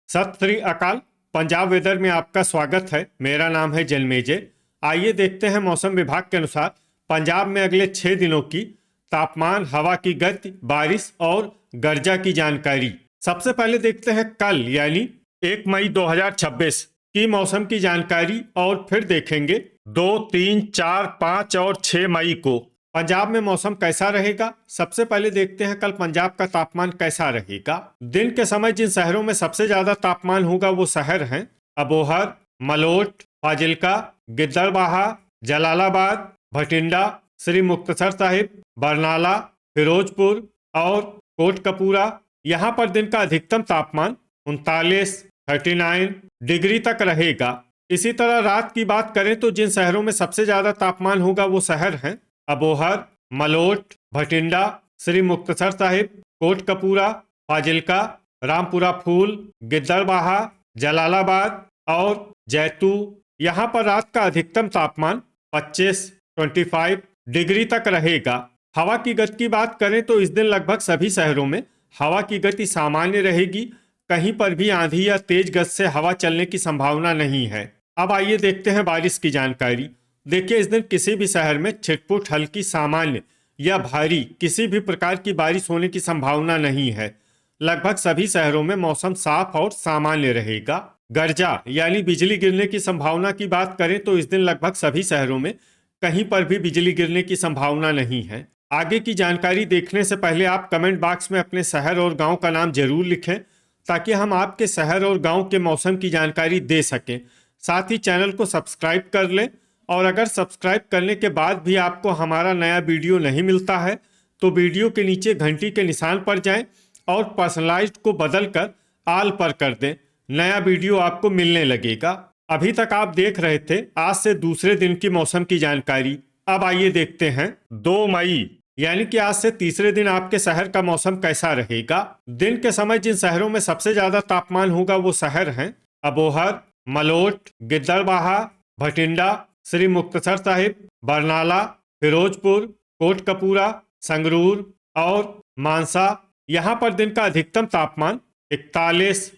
सत श्री अकाल। पंजाब वेदर में आपका स्वागत है। मेरा नाम है जन्मेजय। आइए देखते हैं मौसम विभाग के अनुसार पंजाब में अगले 6 दिनों की तापमान, हवा की गति, बारिश और गर्जा की जानकारी। सबसे पहले देखते हैं कल यानी 1 मई 2026 की मौसम की जानकारी और फिर देखेंगे 2, 3, 4, 5 और 6 मई को पंजाब में मौसम कैसा रहेगा। सबसे पहले देखते हैं कल पंजाब का तापमान कैसा रहेगा। दिन के समय जिन शहरों में सबसे ज्यादा तापमान होगा वो शहर हैं अबोहर, मलोट, फाजिल्का, गिद्दड़बाहा, जलालाबाद, भटिंडा, श्री मुक्तसर साहिब, बरनाला, फिरोजपुर और कोटकपूरा। यहाँ पर दिन का अधिकतम तापमान 39 डिग्री तक रहेगा। इसी तरह रात की बात करें तो जिन शहरों में सबसे ज्यादा तापमान होगा वो शहर हैं अबोहर, मलोट, भटिंडा, श्री मुक्तसर साहिब, कोटकपूरा, फाजिल्का, रामपुरा फूल, गिद्दड़बाहा, जलालाबाद और जैतू। यहाँ पर रात का अधिकतम तापमान 25 डिग्री तक रहेगा। हवा की गति की बात करें तो इस दिन लगभग सभी शहरों में हवा की गति सामान्य रहेगी। कहीं पर भी आंधी या तेज गति से हवा चलने की संभावना नहीं है। अब आइए देखते हैं बारिश की जानकारी। देखिए, इस दिन किसी भी शहर में छिटपुट, हल्की, सामान्य या भारी किसी भी प्रकार की बारिश होने की संभावना नहीं है। लगभग सभी शहरों में मौसम साफ और सामान्य रहेगा। गर्जा यानी बिजली गिरने की संभावना की बात करें तो इस दिन लगभग सभी शहरों में कहीं पर भी बिजली गिरने की संभावना नहीं है। आगे की जानकारी देखने से पहले आप कमेंट बॉक्स में अपने शहर और गांव का नाम जरूर लिखें ताकि हम आपके शहर और गांव के मौसम की जानकारी दे सकें। साथ ही चैनल को सब्सक्राइब कर लें और अगर सब्सक्राइब करने के बाद भी आपको हमारा नया वीडियो नहीं मिलता है तो वीडियो के नीचे घंटी के निशान पर जाएं और पर्सनलाइज्ड को बदलकर आल पर कर दें। नया वीडियो आपको मिलने लगेगा। अभी तक आप देख रहे थे आज से दूसरे दिन की मौसम की जानकारी। अब आइए देखते हैं 2 मई यानी कि आज से तीसरे दिन आपके शहर का मौसम कैसा रहेगा। दिन के समय जिन शहरों में सबसे ज्यादा तापमान होगा वो शहर हैं अबोहर, मलोट, गिद्दड़बाहा, भटिंडा, श्री मुक्तसर साहिब, बरनाला, फिरोजपुर, कोटकपूरा, संगरूर और मानसा। यहाँ पर दिन का अधिकतम तापमान 41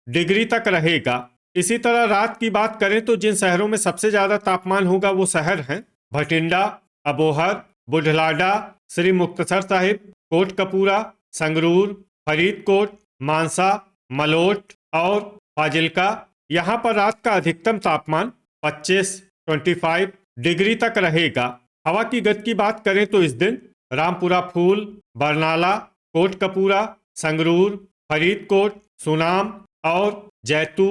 डिग्री तक रहेगा। इसी तरह रात की बात करें तो जिन शहरों में सबसे ज्यादा तापमान होगा वो शहर हैं भटिंडा, अबोहर, बुढ़लाडा, श्री मुक्तसर साहिब, कोटकपूरा, संगरूर, फरीदकोट, मानसा, मलोट और फाजिल्का। यहाँ पर रात का अधिकतम तापमान 25 डिग्री तक रहेगा। हवा की गति की बात करें तो इस दिन रामपुरा फूल, बरनाला, कोटकपूरा, संगरूर, फरीदकोट, सुनाम और जैतू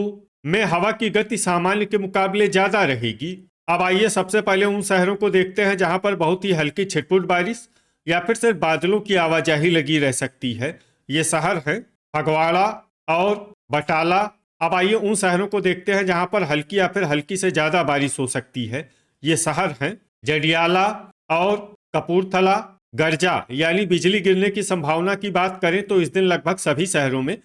में हवा की गति सामान्य के मुकाबले ज्यादा रहेगी। अब आइए सबसे पहले उन शहरों को देखते हैं जहां पर बहुत ही हल्की छिटपुट बारिश या फिर सिर्फ बादलों की आवाजाही लगी रह सकती है। ये शहर हैं फगवाड़ा और बटाला। अब आइए उन शहरों को देखते हैं जहां पर हल्की या फिर हल्की से ज्यादा बारिश हो सकती है। ये शहर हैं जडियाला और कपूरथला। गर्जा यानी बिजली गिरने की संभावना की बात करें तो इस दिन लगभग सभी शहरों में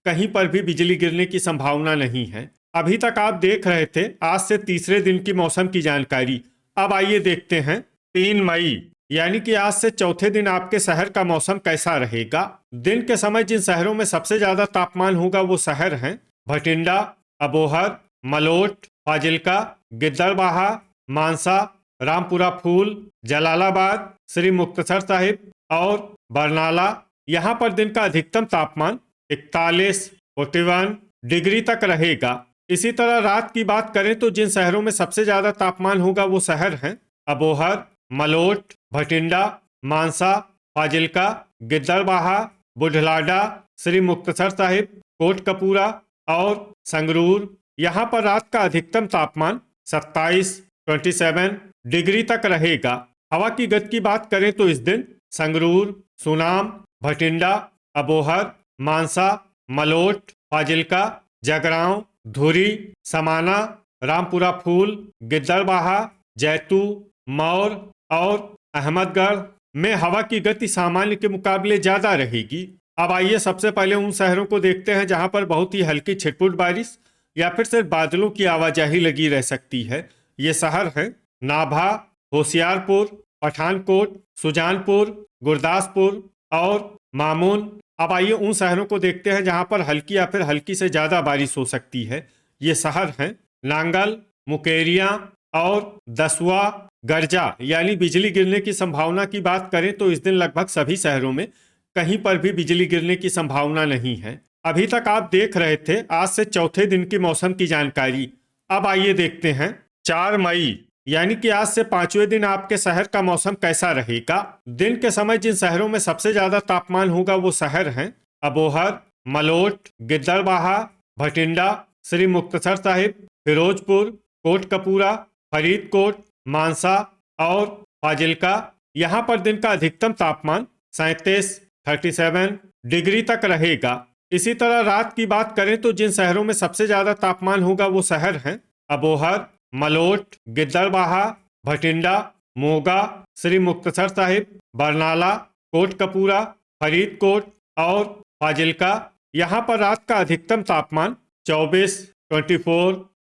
कहीं पर भी बिजली गिरने की संभावना नहीं है। अभी तक आप देख रहे थे आज से तीसरे दिन की मौसम की जानकारी। अब आइए देखते हैं 3 मई यानी कि आज से चौथे दिन आपके शहर का मौसम कैसा रहेगा। दिन के समय जिन शहरों में सबसे ज्यादा तापमान होगा वो शहर हैं भटिंडा, अबोहर, मलोट, फाजिल्का, गिद्दड़बाहा, मानसा, रामपुरा फूल, जलालाबाद, श्री मुक्तसर साहिब और बरनाला। यहाँ पर दिन का अधिकतम तापमान 41 डिग्री तक रहेगा। इसी तरह रात की बात करें तो जिन शहरों में सबसे ज्यादा तापमान होगा वो शहर हैं अबोहर, मलोट, भटिंडा, मानसा, फाजिल्का, गिद्दड़बाहा, बुढ़लाडा, श्री मुक्तसर साहिब, कोटकपूरा और संगरूर। यहाँ पर रात का अधिकतम तापमान 27 डिग्री तक रहेगा। हवा की गति की बात करें तो इस दिन संगरूर, सुनाम, भटिंडा, अबोहर, मानसा, मलोट, फाजिल्का, जगरांव, धुरी, समाना, रामपुरा फूल, गिद्दड़बाहा, जैतू, मौर और अहमदगढ़ में हवा की गति सामान्य के मुकाबले ज्यादा रहेगी। अब आइए सबसे पहले उन शहरों को देखते हैं जहां पर बहुत ही हल्की छिटपुट बारिश या फिर सिर्फ बादलों की आवाजाही लगी रह सकती है। ये शहर हैं नाभा, होशियारपुर, पठानकोट, सुजानपुर, गुरदासपुर और मामून। अब आइए उन शहरों को देखते हैं जहां पर हल्की या फिर हल्की से ज्यादा बारिश हो सकती है। ये शहर हैं नांगल, मुकेरिया और दसवा। गर्जा यानी बिजली गिरने की संभावना की बात करें तो इस दिन लगभग सभी शहरों में कहीं पर भी बिजली गिरने की संभावना नहीं है। अभी तक आप देख रहे थे आज से चौथे दिन की मौसम की जानकारी। अब आइए देखते हैं 4 मई यानी कि आज से 5वें दिन आपके शहर का मौसम कैसा रहेगा। दिन के समय जिन शहरों में सबसे ज्यादा तापमान होगा वो शहर हैं अबोहर, मलोट, गिद्दड़बाहा, भटिंडा, श्री मुक्तसर साहिब, फिरोजपुर, कोटकपूरा, फरीदकोट, मानसा और फाजिल्का। यहाँ पर दिन का अधिकतम तापमान 37 डिग्री तक रहेगा। इसी तरह रात की बात करें तो जिन शहरों में सबसे ज्यादा तापमान होगा वो शहर हैं अबोहर, मलोट, गिद्दड़बाहा, भटिंडा, मोगा, श्री मुक्तसर साहिब, बरनाला, कोटकपूरा, फरीदकोट और फाजिल्का। यहाँ पर रात का अधिकतम तापमान 24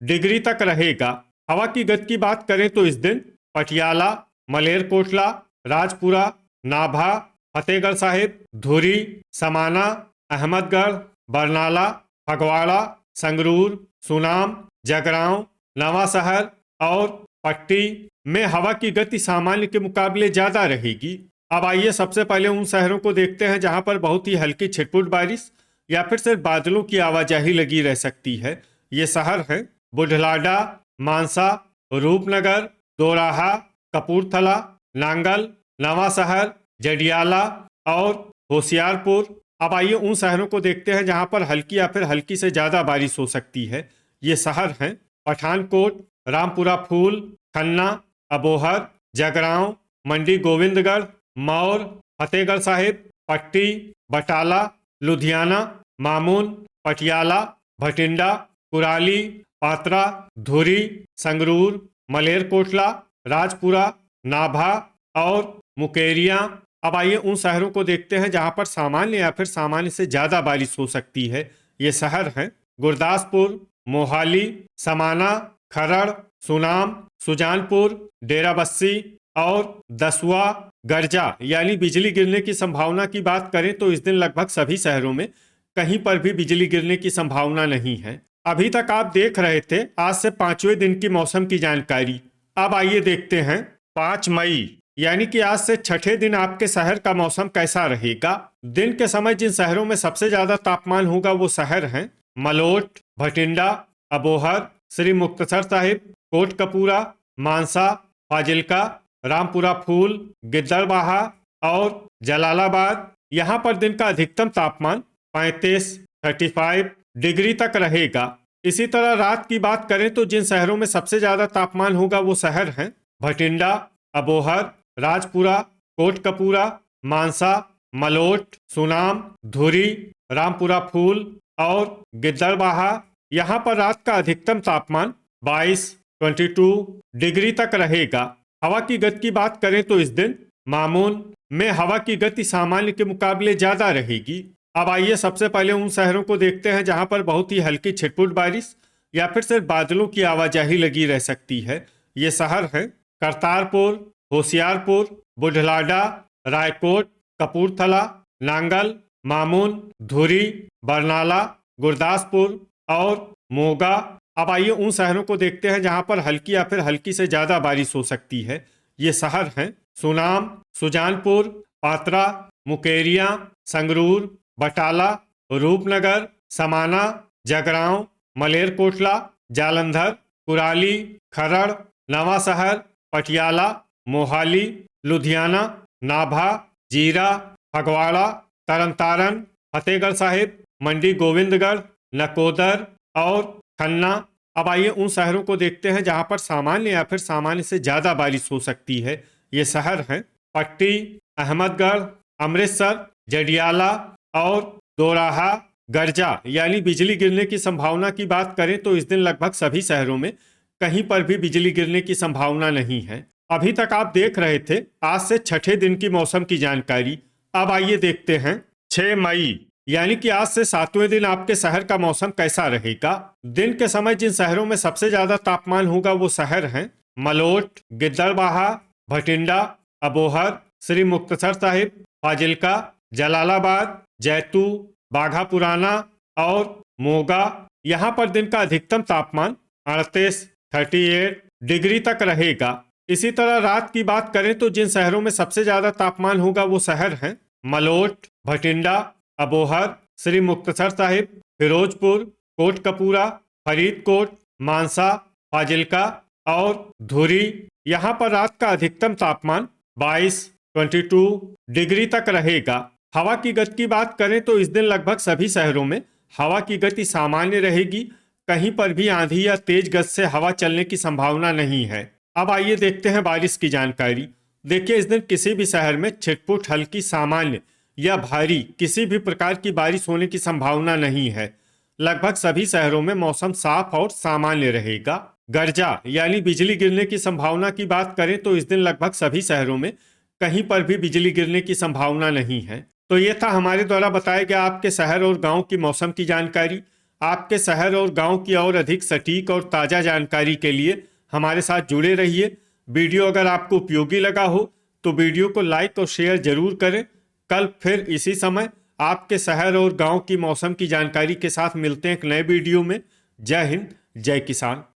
डिग्री तक रहेगा। हवा की गति की बात करें तो इस दिन पटियाला, मलेरकोटला, राजपुरा, नाभा, फतेहगढ़ साहिब, धुरी, समाना, अहमदगढ़, बरनाला, फगवाड़ा, संगरूर, सुनाम, जगरांव, नवा शहर और पट्टी में हवा की गति सामान्य के मुकाबले ज्यादा रहेगी। अब आइए सबसे पहले उन शहरों को देखते हैं जहां पर बहुत ही हल्की छिटपुट बारिश या फिर सिर्फ बादलों की आवाजाही लगी रह सकती है। ये शहर हैं बुढ़लाडा, मानसा, रूपनगर, दोराहा, कपूरथला, नांगल, नवा शहर, जडियाला और होशियारपुर। अब आइए उन शहरों को देखते हैं जहां पर हल्की या फिर हल्की से ज्यादा बारिश हो सकती है। ये शहर हैं पठानकोट, रामपुरा फूल, खन्ना, अबोहर, जगरांव, मंडी गोविंदगढ़, मौर, फतेहगढ़ साहिब, पट्टी, बटाला, लुधियाना, मामून, पटियाला, भटिंडा, कुराली, पात्रा, धुरी, संगरूर, मलेरकोटला, राजपुरा, नाभा और मुकेरिया। अब आइए उन शहरों को देखते हैं जहां पर सामान्य या फिर सामान्य से ज्यादा बारिश हो सकती है। ये शहर हैं गुरदासपुर, मोहाली, समाना, खरड़, सुनाम, सुजानपुर, डेराबस्सी और दसवा। गर्जा यानी बिजली गिरने की संभावना की बात करें तो इस दिन लगभग सभी शहरों में कहीं पर भी बिजली गिरने की संभावना नहीं है। अभी तक आप देख रहे थे आज से 5वें दिन की मौसम की जानकारी। अब आइए देखते हैं 5 मई यानी कि आज से छठे दिन आपके शहर का मौसम कैसा रहेगा। दिन के समय जिन शहरों में सबसे ज्यादा तापमान होगा वो शहर हैं मलोट, भटिंडा, अबोहर, श्री मुक्तसर साहिब, कोटकपूरा, मानसा, फाजिल्का, रामपुरा फूल, गिद्दड़बाहा और जलालाबाद। यहाँ पर दिन का अधिकतम तापमान 35 डिग्री तक रहेगा। इसी तरह रात की बात करें तो जिन शहरों में सबसे ज्यादा तापमान होगा वो शहर हैं भटिंडा, अबोहर, राजपुरा, कोटकपूरा, मानसा, मलोट, सुनाम, धुरी, रामपुरा फूल और गिद्दड़बाहा। यहाँ पर रात का अधिकतम तापमान 22 डिग्री तक रहेगा। हवा की गति की बात करें तो इस दिन मामून में हवा की गति सामान्य के मुकाबले ज्यादा रहेगी। अब आइए सबसे पहले उन शहरों को देखते हैं जहां पर बहुत ही हल्की छिटपुट बारिश या फिर सिर्फ बादलों की आवाजाही लगी रह सकती है। ये शहर हैं करतारपुर, होशियारपुर, बुढ़लाडा, रायकोट, कपूरथला, नांगल, मामून, धुरी, बरनाला, गुरदासपुर और मोगा। अब आइए उन शहरों को देखते हैं जहां पर हल्की या फिर हल्की से ज्यादा बारिश हो सकती है। ये शहर हैं सुनाम, सुजानपुर, पात्रा, मुकेरिया, संगरूर, बटाला, रूपनगर, समाना, जगरांव, मलेरकोटला, जालंधर, कुराली, खरड़, नवा शहर, पटियाला, मोहाली, लुधियाना, नाभा, जीरा, फगवाड़ा, तरनतारन, फतेहगढ़ साहिब, मंडी गोविंदगढ़, नकोदर और खन्ना। अब आइए उन शहरों को देखते हैं जहां पर सामान्य या फिर सामान्य से ज्यादा बारिश हो सकती है। ये शहर हैं पट्टी, अहमदगढ़, अमृतसर, जडियाला और दोराहा। गर्जा यानी बिजली गिरने की संभावना की बात करें तो इस दिन लगभग सभी शहरों में कहीं पर भी बिजली गिरने की संभावना नहीं है। अभी तक आप देख रहे थे आज से छठे दिन की मौसम की जानकारी। अब आइए देखते हैं 6 मई यानी कि आज से 7वें दिन आपके शहर का मौसम कैसा रहेगा। दिन के समय जिन शहरों में सबसे ज्यादा तापमान होगा वो शहर हैं मलोट, गिद्दड़बाहा, भटिंडा, अबोहर, श्री मुक्तसर साहिब, फाजिल्का, जलालाबाद, जैतू, बाघा पुराना और मोगा। यहाँ पर दिन का अधिकतम तापमान 38 डिग्री तक रहेगा। इसी तरह रात की बात करें तो जिन शहरों में सबसे ज्यादा तापमान होगा वो शहर हैं मलोट, भटिंडा, अबोहर, श्री मुक्तसर साहिब, फिरोजपुर, कोटकपूरा, फरीदकोट, मानसा, फाजिल्का और धुरी। यहाँ पर रात का अधिकतम तापमान 22 डिग्री तक रहेगा। हवा की गति की बात करें तो इस दिन लगभग सभी शहरों में हवा की गति सामान्य रहेगी। कहीं पर भी आंधी या तेज गति से हवा चलने की संभावना नहीं है। अब आइए देखते हैं बारिश की जानकारी। देखिए, इस दिन किसी भी शहर में छिटपुट, हल्की, सामान्य या भारी किसी भी प्रकार की बारिश होने की संभावना नहीं है। लगभग सभी शहरों में मौसम साफ और सामान्य रहेगा। गर्जा यानी बिजली गिरने की संभावना की बात करें तो इस दिन लगभग सभी शहरों में कहीं पर भी बिजली गिरने की संभावना नहीं है। तो ये था हमारे द्वारा बताया गया आपके शहर और गांव की मौसम की जानकारी। आपके शहर और गांव की और अधिक सटीक और ताज़ा जानकारी के लिए हमारे साथ जुड़े रहिए। वीडियो अगर आपको उपयोगी लगा हो तो वीडियो को लाइक और शेयर जरूर करें। कल फिर इसी समय आपके शहर और गांव की मौसम की जानकारी के साथ मिलते हैं एक नए वीडियो में। जय हिंद, जय किसान।